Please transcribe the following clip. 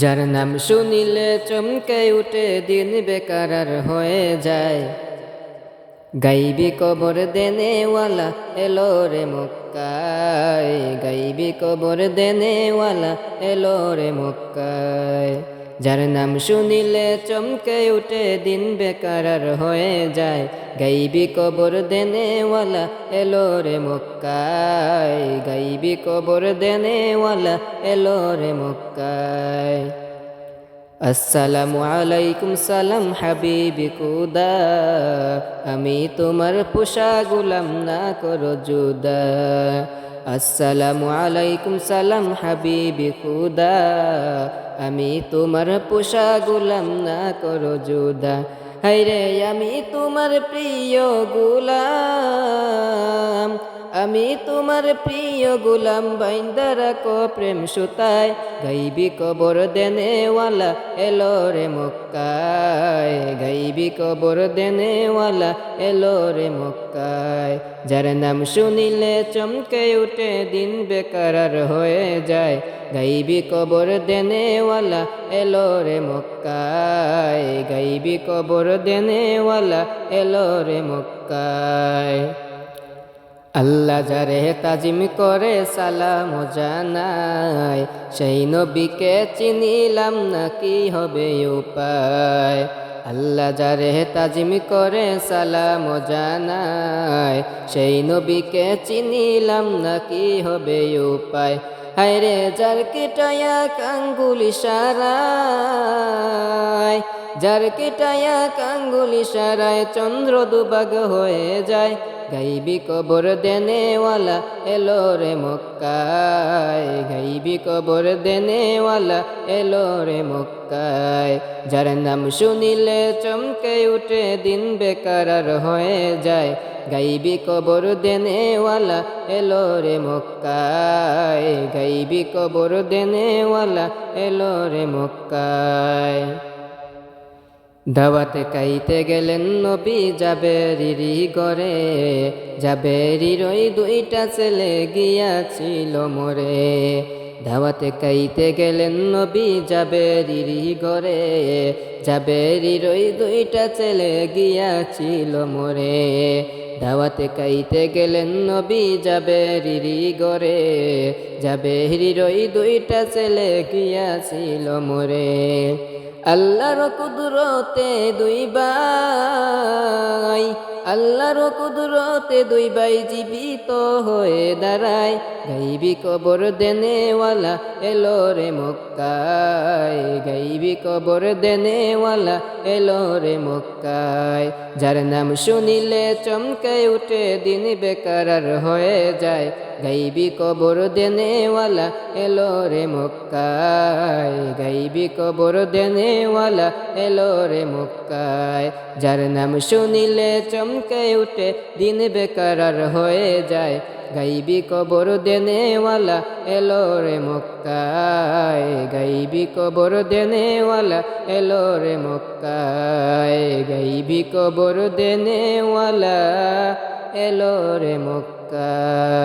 যার নাম শুনিলে চমকে উঠে দিন বেকার আর হয়ে যায়। গাইবি কবর দেনেওয়ালা এলো রে মক্কায়, গাইবি কবর দেনেওয়ালা এলো রে মক্কায়। যার নাম শুনিলে চমকে উঠে দিন বেকার আর হয়ে যায়। গাইবি কবর দেনেওয়ালা এলো রে মক্কায়, গাইবি কবর দেনেওয়ালা এলো রে মক্কায়। আসসালামু আলাইকুম সালাম হাবিবি খুদা, আমি তোমার পোষা গোলাম না করো জুদা। আসসালামু আলাইকুম সালাম হাবিবি খুদা, আমি তোমার পোষা গোলাম না করো জুদা। হায়রে আমি তোমার প্রিয় গোলাম, আমি তোমার প্রিয় গোলাম বাইন্দা রাখো প্রেম সুতায়। গাইবি কবর দেনেওয়ালা এলো রে মক্কায়, গাইবি কবর দেনেওয়ালা এলো রে মক্কায়। যার নাম শুনিলে চমকে উঠে দিন বেকার আর হয়ে যায়। গাইবি কবর দেনেওয়ালা এলো রে মক্কায়, গাইবি কবর দেনেওয়ালা এলো রে মক্কায়। আল্লাহ যারে তাজিম করে সালাম জানায়, সেই নবীকে চিনিলাম না কি হবে উপায়। আল্লাহ যারে তাজিম করে সালাম জানায়, সেই নবীকে চিনিলাম না কি হবে উপায়। হায়রে যার কেটায়া আঙ্গুল ইশারায়, যার কেটায়া আঙ্গুল ইশারায় চন্দ্র দুবাগ হয়ে যায়। গাইবি কবর দেনেওয়ালা এলো রে মক্কায়, গাইবি কবর দেনেওয়ালা এলো রে মক্কায়। যার নাম শুনিলে চমকে উঠে দিন বেকার আর হয়ে যায়। গাইবি কবর দেনেওয়ালা এলো রে মক্কায়, গাইবি কবর দেনেওয়ালা এলো রে মক্কায়। দাওয়াতে খাইতে গেলেন নবী জাবেরিরি ঘরে, জাবেরির ওই দুইটা ছেলে গিয়াছিল মরে। দাওয়াতে খাইতে গেলেন নবী জাবেরিরি ঘরে, জাবেরির ওই দুইটা ছেলে গিয়াছিল মরে। দাওয়াতে খাইতে গেলেন নবী জাবেরিরি ঘরে, জাবেরির ওই দুইটা ছেলে গিয়াছিল মরে। আল্লাহর কুদরতে দুই ভাই, আল্লাহর কুদরতে দুই ভাই জীবিত হয়ে দাঁড়ায়। গাইবি কবর দেনেওয়ালা এলো রে মক্কায়, গাইবি কবর দেনেওয়ালা এলো রে মক্কায়। যার নাম শুনিলে চমকে উঠে দিন বেকার আর হয়ে যায়। গাইবি কবর দেনেওয়ালা এলো রে মক্কায়, গাইবি কবর দেনেওয়ালা এলো রে মক্কায়। যার নাম শুনিলে চমকে উঠে দিন বেকার আর হয়ে যায়। গাইবি কবর দেনেওয়ালা এলো রে মক্কায়, গাইবি কবর দেনেওয়ালা এলো রে মক্কায়, গাইবি কবর দেনেওয়ালা এলো রে মক্কায়।